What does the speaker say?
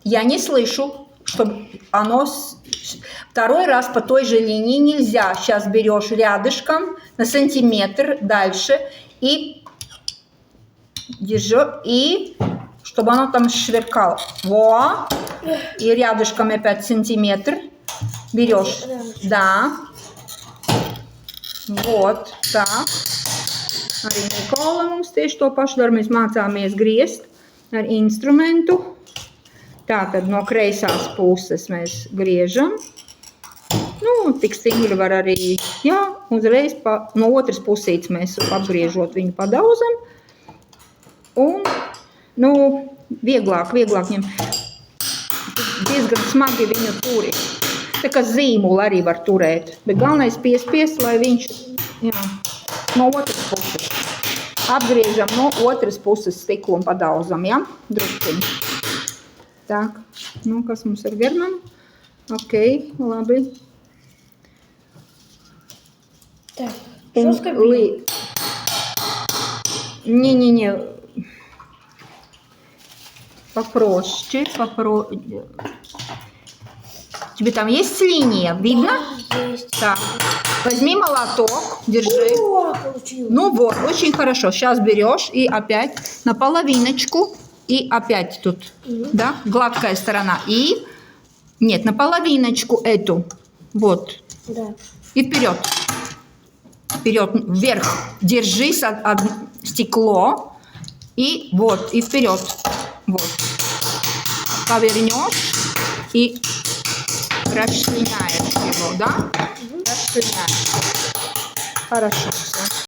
Я не слышу, чтобы оно... Второй раз по той же линии нельзя. Сейчас берешь рядышком на сантиметр дальше и держу, и чтобы оно там сверкало. Во! И рядышком опять сантиметр берешь. Да. Вот, tā. Arī Nikola mums tieši to pašu dara. Mēs mācāmies griezt ar instrumentu. Tātad no kreisās puses mēs griežam. Nu, tik stingri var arī, jā, uzreiz no otras pusītes mēs apgriežot viņu padauzam. Un, nu, vieglāk ņem. Diezgan smagi viņu turi. Tā kā zīmuli arī var turēt. Bet galvenais spiest, lai viņš, jā, no otras puses. Apgriežam no otras puses stiklu un padauzam, jā, drusciņu. Так, nu, kas mums ir German? Ok, labi. Так, жестко бить? Не. Попроще. Тебе там есть линия? Видно? Да, есть. Так. Возьми молоток, держи. О, получилось. Ну вот, очень хорошо. Сейчас берешь и опять на половиночку. И опять тут, да, гладкая сторона. И, нет, на половиночку эту. Вот. Да. И вперед. Вперед, вверх. Держи стекло. И вот, и вперед. Вот. Повернешь и расчленяешь его, да? Расчленяешь. Хорошо.